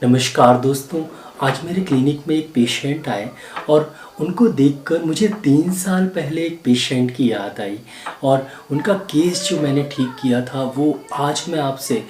नमस्कार दोस्तों। आज मेरे क्लिनिक में एक पेशेंट आए और उनको देखकर मुझे 3 साल पहले एक पेशेंट की याद आई और उनका केस जो मैंने ठीक किया था वो आज मैं आपसे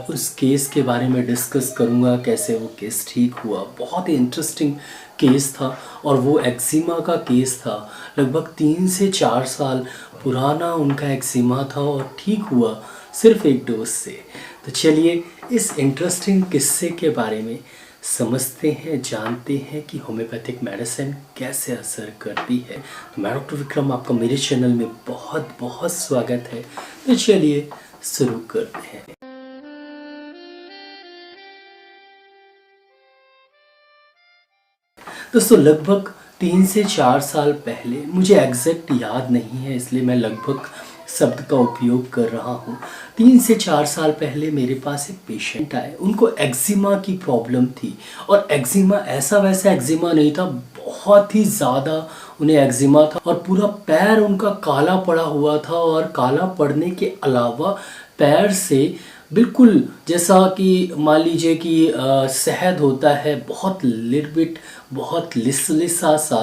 उस केस के बारे में डिस्कस करूँगा, कैसे वो केस ठीक हुआ। बहुत ही इंटरेस्टिंग केस था और वो एक्जिमा का केस था। लगभग 3 से 4 साल पुराना उनका एक्जिमा था और ठीक हुआ सिर्फ एक डोज से। तो चलिए इस इंटरेस्टिंग किस्से के बारे में समझते हैं, जानते हैं कि होम्योपैथिक मेडिसिन कैसे असर करती है। तो मैं डॉक्टर विक्रम, आपका मेरे चैनल में बहुत बहुत स्वागत है। तो चलिए शुरू करते हैं। दोस्तों लगभग 3 से 4 साल पहले, मुझे एग्जैक्ट याद नहीं है इसलिए मैं लगभग शब्द का उपयोग कर रहा हूँ। 3 से 4 साल पहले मेरे पास एक पेशेंट आए। उनको एक्जिमा की प्रॉब्लम थी और एक्जिमा ऐसा वैसा एक्जिमा नहीं था, बहुत ही ज़्यादा उन्हें एक्जिमा था और पूरा पैर उनका काला पड़ा हुआ था। और काला पड़ने के अलावा पैर से बिल्कुल जैसा कि मान लीजिए कि शहद होता है, बहुत लिटबिट, बहुत लिसा सा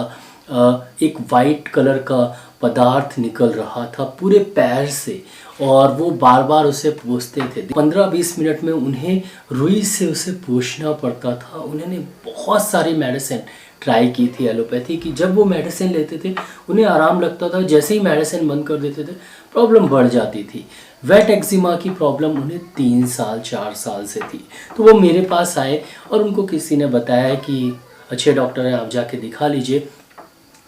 एक वाइट कलर का पदार्थ निकल रहा था पूरे पैर से। और वो बार बार उसे पोंछते थे। 15-20 मिनट में उन्हें रुई से उसे पोंछना पड़ता था। उन्होंने बहुत सारी मेडिसिन ट्राई की थी एलोपैथी की। जब वो मेडिसिन लेते थे उन्हें आराम लगता था, जैसे ही मेडिसिन बंद कर देते थे प्रॉब्लम बढ़ जाती थी। वेट एक्जिमा की प्रॉब्लम उन्हें 3 साल 4 साल से थी। तो वो मेरे पास आए और उनको किसी ने बताया कि अच्छे डॉक्टर हैं, आप जाके दिखा लीजिए।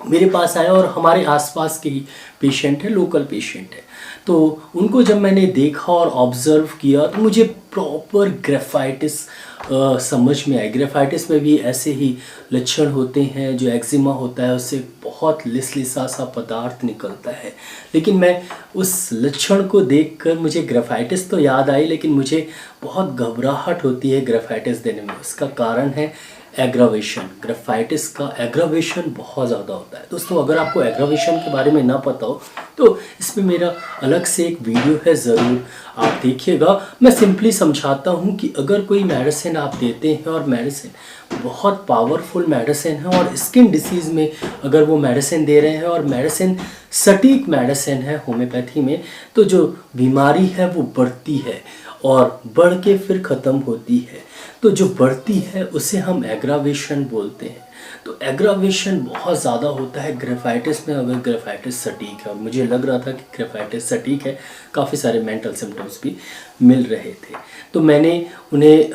मेरे पास आए और हमारे आसपास के ही पेशेंट है, लोकल पेशेंट है। तो उनको जब मैंने देखा और ऑब्ज़र्व किया तो मुझे प्रॉपर ग्रेफाइटिस समझ में आई। ग्रेफाइटिस में भी ऐसे ही लक्षण होते हैं, जो एक्जिमा होता है उससे बहुत लिसा सा पदार्थ निकलता है। लेकिन मैं उस लक्षण को देखकर मुझे ग्रेफाइटिस तो याद आई, लेकिन मुझे बहुत घबराहट होती है ग्रेफाइटिस देने में। उसका कारण है एग्रावेशन। ग्रेफाइटिस का एग्रावेशन बहुत ज़्यादा होता है। दोस्तों अगर आपको एग्रावेशन के बारे में ना पता हो तो इसमें मेरा अलग से एक वीडियो है, ज़रूर आप देखिएगा। मैं सिंपली समझाता हूँ कि अगर कोई मेडिसिन आप देते हैं और मेडिसिन बहुत पावरफुल मेडिसिन है और स्किन डिसीज़ में अगर वो मेडिसिन दे रहे हैं और मेडिसिन सटीक मेडिसिन है होम्योपैथी में, तो जो बीमारी है वो बढ़ती है और बढ़ के फिर ख़त्म होती है। तो जो बढ़ती है उसे हम एग्रावेशन बोलते हैं। तो एग्रावेशन बहुत ज़्यादा होता है ग्रेफाइटिस में, अगर ग्रेफाइटिस सटीक है। और मुझे लग रहा था कि ग्रेफाइटिस सटीक है, काफ़ी सारे मेंटल सिम्टम्स भी मिल रहे थे। तो मैंने उन्हें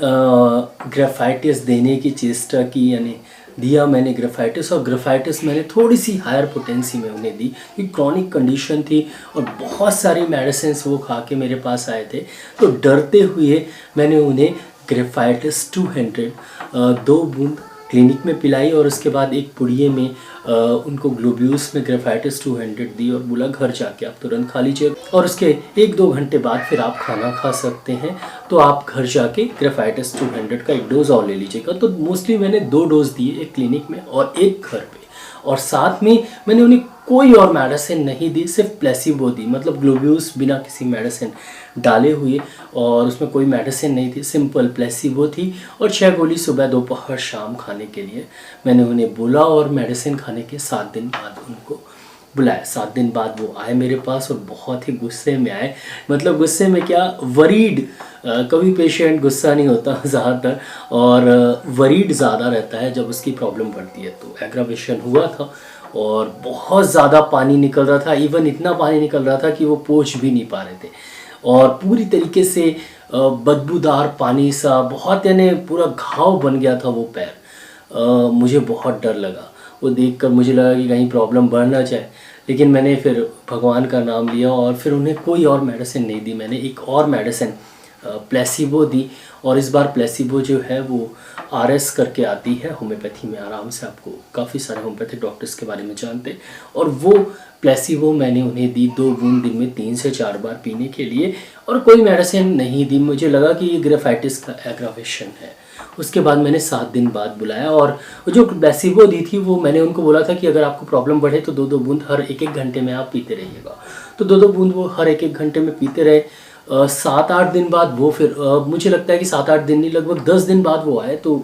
ग्रेफाइटिस देने की चेष्टा की, यानी दिया मैंने ग्रेफाइटिस। और ग्रेफाइटिस मैंने थोड़ी सी हायर पोटेंसी में उन्हें दी क्योंकि क्रॉनिक कंडीशन थी और बहुत सारी मेडिसिन वो खा के मेरे पास आए थे। तो डरते हुए मैंने उन्हें ग्रेफाइटिस 200 2 बूंद क्लिनिक में पिलाई और उसके बाद एक पुड़िए में उनको ग्लोब्यूल्स में ग्रेफाइटिस 200 दी और बोला घर जाके आप तुरंत खा लीजिए और उसके 1-2 घंटे बाद फिर आप खाना खा सकते हैं। तो आप घर जाके ग्रेफाइटिस 200 का एक डोज और ले लीजिएगा। तो मोस्टली मैंने 2 डोज दिए, एक क्लिनिक में और एक घर पे। और साथ में मैंने उन्हें कोई और मेडिसिन नहीं दी, सिर्फ प्लेसिबो दी, मतलब ग्लोब्यूल्स बिना किसी मेडिसिन डाले हुए और उसमें कोई मेडिसिन नहीं थी, सिंपल प्लेसिबो थी। और 6 गोली सुबह दोपहर शाम खाने के लिए मैंने उन्हें बोला और मेडिसिन खाने के 7 दिन बाद उनको बुलाया। 7 दिन बाद वो आए मेरे पास और बहुत ही गुस्से में आए। मतलब गुस्से में क्या, वरीड। कभी पेशेंट गुस्सा नहीं होता ज़्यादातर, और वरीड ज़्यादा रहता है जब उसकी प्रॉब्लम बढ़ती है। तो एग्रावेशन हुआ था और बहुत ज़्यादा पानी निकल रहा था। इवन इतना पानी निकल रहा था कि वो पोंछ भी नहीं पा रहे थे और पूरी तरीके से बदबूदार पानी सा, बहुत यानी पूरा घाव बन गया था वो पैर। मुझे बहुत डर लगा वो देखकर। मुझे लगा कि कहीं प्रॉब्लम बढ़ ना जाए, लेकिन मैंने फिर भगवान का नाम लिया और फिर उन्हें कोई और मेडिसिन नहीं दी। मैंने एक और मेडिसिन प्लेसिबो दी और इस बार प्लेसिबो जो है वो आरएस करके आती है होम्योपैथी में। आराम से आपको काफ़ी सारे होम्योपैथिक डॉक्टर्स के बारे में जानते हैं। और वो प्लेसिबो मैंने उन्हें दी 2 बूंद दिन में 3 से 4 बार पीने के लिए और कोई मेडिसिन नहीं दी। मुझे लगा कि ये ग्रेफाइटिस का एग्रावेशन है। उसके बाद मैंने 7 दिन बाद बुलाया और जो प्लेसिबो दी थी वो मैंने उनको बोला था कि अगर आपको प्रॉब्लम बढ़े तो 2-2 बूंद हर 1-1 घंटे में आप पीते रहिएगा। तो 2-2 बूंद वो हर 1-1 घंटे में पीते रहे। 7-8 दिन बाद वो फिर मुझे लगता है कि 7-8 दिन नहीं, लगभग 10 दिन बाद वो आए। तो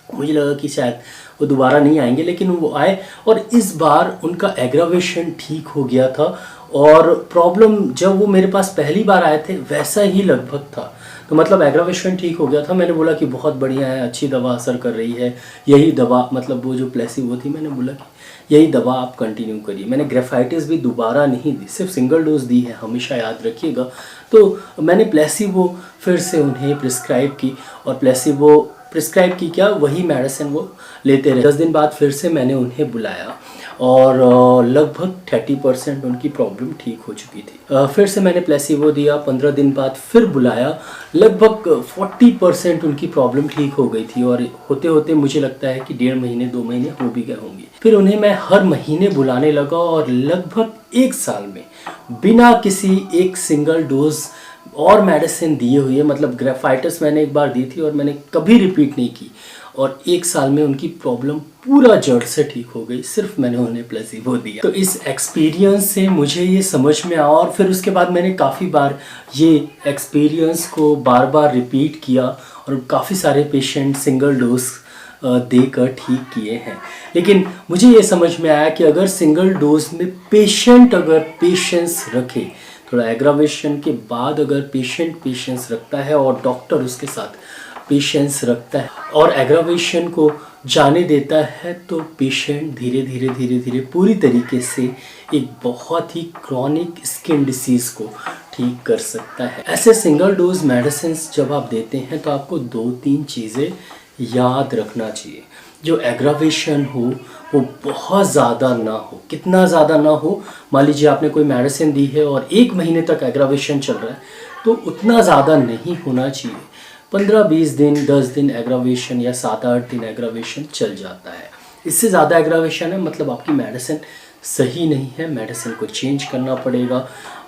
मुझे लगा कि शायद वो दोबारा नहीं आएंगे, लेकिन वो आए और इस बार उनका एग्रावेशन ठीक हो गया था। और प्रॉब्लम जब वो मेरे पास पहली बार आए थे वैसा ही लगभग था। तो मतलब एग्रावेशन ठीक हो गया था। मैंने बोला कि बहुत बढ़िया है, अच्छी दवा असर कर रही है, यही दवा, मतलब वो जो प्लेसिबो थी, मैंने बोला कि यही दवा आप कंटिन्यू करिए। मैंने ग्रेफाइटिस भी दोबारा नहीं दी, सिर्फ सिंगल डोज दी है, हमेशा याद रखिएगा। तो मैंने प्लेसिबो फिर से उन्हें प्रिस्क्राइब की, और प्लेसिबो प्रिस्क्राइब की क्या, वही मेडिसिन वो लेते रहे। 10 दिन बाद फिर से मैंने उन्हें बुलाया और लगभग 30% उनकी प्रॉब्लम ठीक हो चुकी थी। फिर से मैंने प्लेसिबो दिया, 15 दिन बाद फिर बुलाया, लगभग 40% उनकी प्रॉब्लम ठीक हो गई थी। और होते होते मुझे लगता है कि 1.5 महीने 2 महीने हो भी गए होंगे। फिर उन्हें मैं हर महीने बुलाने लगा और लगभग 1 साल में बिना किसी एक सिंगल डोज और मेडिसिन दिए हुए, मतलब ग्रेफाइटिस मैंने एक बार दी थी और मैंने कभी रिपीट नहीं की, और 1 साल में उनकी प्रॉब्लम पूरा जड़ से ठीक हो गई, सिर्फ मैंने उन्हें प्लेसिबो दिया। तो इस एक्सपीरियंस से मुझे ये समझ में आया, और फिर उसके बाद मैंने काफ़ी बार ये एक्सपीरियंस को बार बार रिपीट किया और काफ़ी सारे पेशेंट सिंगल डोज देकर ठीक किए हैं। लेकिन मुझे ये समझ में आया कि अगर सिंगल डोज में पेशेंट अगर पेशेंस रखे, थोड़ा एग्रावेशन के बाद अगर पेशेंट पेशेंस रखता है और डॉक्टर उसके साथ पेशेंस रखता है और एग्रावेशन को जाने देता है, तो पेशेंट धीरे धीरे धीरे धीरे पूरी तरीके से एक बहुत ही क्रॉनिक स्किन डिसीज़ को ठीक कर सकता है। ऐसे सिंगल डोज मेडिसिन जब आप देते हैं तो आपको 2-3 चीज़ें याद रखना चाहिए। जो एग्रावेशन हो वो बहुत ज़्यादा ना हो। कितना ज़्यादा ना हो, मान लीजिए आपने कोई मेडिसिन दी है और 1 महीने तक एग्रावेशन चल रहा है, तो उतना ज़्यादा नहीं होना चाहिए। 15-20 दिन, 10 दिन एग्रावेशन या 7-8 दिन एग्रावेशन चल जाता है। इससे ज़्यादा एग्रावेशन है मतलब आपकी मेडिसिन सही नहीं है, मेडिसिन को चेंज करना पड़ेगा।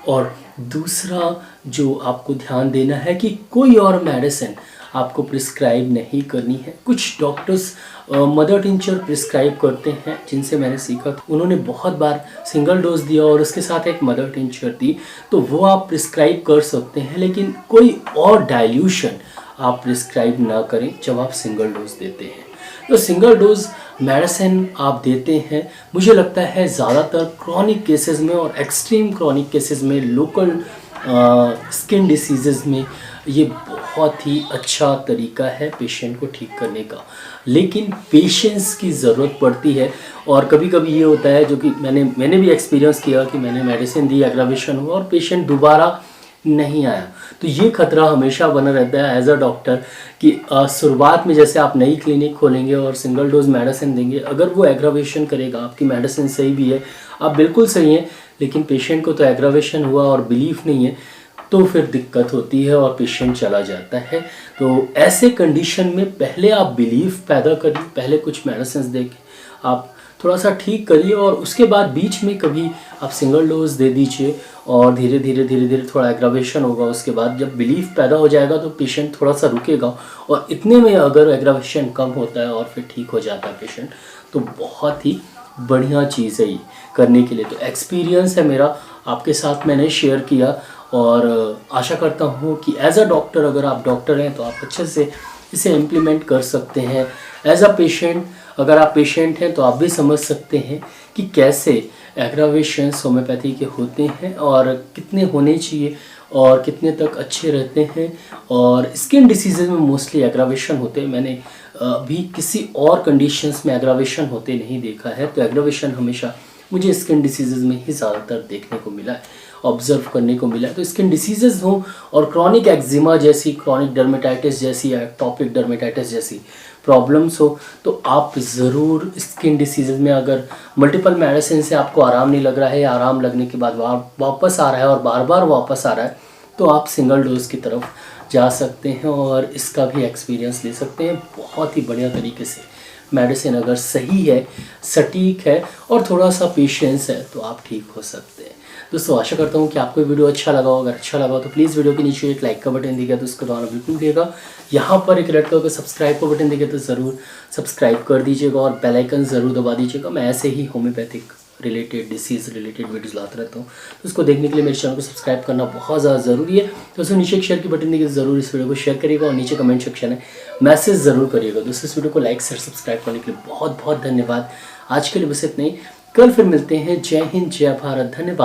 और दूसरा जो आपको ध्यान देना है कि कोई और मेडिसिन आपको प्रिस्क्राइब नहीं करनी है। कुछ डॉक्टर्स मदर टिंचर प्रिस्क्राइब करते हैं, जिनसे मैंने सीखा था। उन्होंने बहुत बार सिंगल डोज दिया और उसके साथ एक मदर टिंचर दी, तो वो आप प्रिस्क्राइब कर सकते हैं, लेकिन कोई और डाइल्यूशन आप प्रिस्क्राइब ना करें जब आप सिंगल डोज देते हैं। तो सिंगल डोज मेडिसिन आप देते हैं, मुझे लगता है ज़्यादातर क्रॉनिक केसेस में और एक्सट्रीम क्रॉनिक केसेस में, लोकल स्किन डिसीज़ में ये बहुत ही अच्छा तरीका है पेशेंट को ठीक करने का। लेकिन पेशेंस की ज़रूरत पड़ती है, और कभी कभी ये होता है, जो कि मैंने भी एक्सपीरियंस किया कि मैंने मेडिसिन दी, एग्रावेशन हुआ और पेशेंट दोबारा नहीं आया। तो ये खतरा हमेशा बना रहता है एज अ डॉक्टर कि शुरुआत में जैसे आप नई क्लिनिक खोलेंगे और सिंगल डोज मेडिसिन देंगे, अगर वो एग्रावेशन करेगा, आपकी मेडिसिन सही भी है, आप बिल्कुल सही हैं, लेकिन पेशेंट को तो एग्रावेशन हुआ और बिलीफ नहीं है, तो फिर दिक्कत होती है और पेशेंट चला जाता है। तो ऐसे कंडीशन में पहले आप बिलीफ पैदा करिए, पहले कुछ मेडिसिन दे के आप थोड़ा सा ठीक करिए, और उसके बाद बीच में कभी आप सिंगल डोज दे दीजिए और धीरे धीरे थोड़ा एग्रावेशन होगा। उसके बाद जब बिलीफ पैदा हो जाएगा तो पेशेंट थोड़ा सा रुकेगा, और इतने में अगर एग्रावेशन कम होता है और फिर ठीक हो जाता है पेशेंट, तो बहुत ही बढ़िया चीज़ है ये करने के लिए। तो एक्सपीरियंस है मेरा, आपके साथ मैंने शेयर किया, और आशा करता हूँ कि एज अ डॉक्टर, अगर आप डॉक्टर हैं तो आप अच्छे से इसे इम्प्लीमेंट कर सकते हैं। एज अ पेशेंट, अगर आप पेशेंट हैं तो आप भी समझ सकते हैं कि कैसे एग्रावेशंस होम्योपैथी के होते हैं और कितने होने चाहिए और कितने तक अच्छे रहते हैं। और स्किन डिसीज़ में मोस्टली एग्रावेशन होते हैं, मैंने अभी किसी और कंडीशंस में एग्रावेशन होते नहीं देखा है। तो एग्रावेशन हमेशा मुझे स्किन डिसीज़ में ही ज़्यादातर देखने को मिला है, ऑब्जर्व करने को मिला है। तो स्किन डिसीज़ हो और क्रॉनिक एक्जिमा जैसी, क्रॉनिक डर्मेटाइटिस जैसी, एटॉपिक डर्मेटाइटिस जैसी प्रॉब्लम्स हो, तो आप ज़रूर स्किन डिसीज़ में, अगर मल्टीपल मेडिसिन से आपको आराम नहीं लग रहा है या आराम लगने के बाद वापस आ रहा है और बार बार वापस आ रहा है, तो आप सिंगल डोज की तरफ जा सकते हैं और इसका भी एक्सपीरियंस ले सकते हैं। बहुत ही बढ़िया तरीके से मेडिसिन अगर सही है, सटीक है और थोड़ा सा पेशेंस है, तो आप ठीक हो सकते हैं। दोस्तों, आशा करता हूँ कि आपको वीडियो अच्छा लगा हो। अगर अच्छा लगा तो प्लीज़ वीडियो के नीचे एक लाइक का बटन दिखेगा तो उसको दबाना बिल्कुल भूलिएगा। यहाँ पर एक रेड कलर का सब्सक्राइब का बटन दिखे तो ज़रूर सब्सक्राइब कर दीजिएगा और बेल आइकन ज़रूर दबा दीजिएगा। मैं ऐसे ही homeopathic related, disease related videos लाता रहता हूँ। तो उसको देखने के लिए मेरे चैनल को सब्सक्राइब करना बहुत ज़्यादा ज़रूरी है। तो उसमें नीचे एक शेयर की बटन देखिए, ज़रूर इस वीडियो को शेयर करिएगा और नीचे कमेंट सेक्शन है मैसेज ज़रूर करिएगा। दोस्तों इस वीडियो को लाइक शेयर सब्सक्राइब करने के लिए बहुत बहुत धन्यवाद। आज के लिए बस इतना ही, कल फिर मिलते हैं। जय हिंद, जय भारत, धन्यवाद।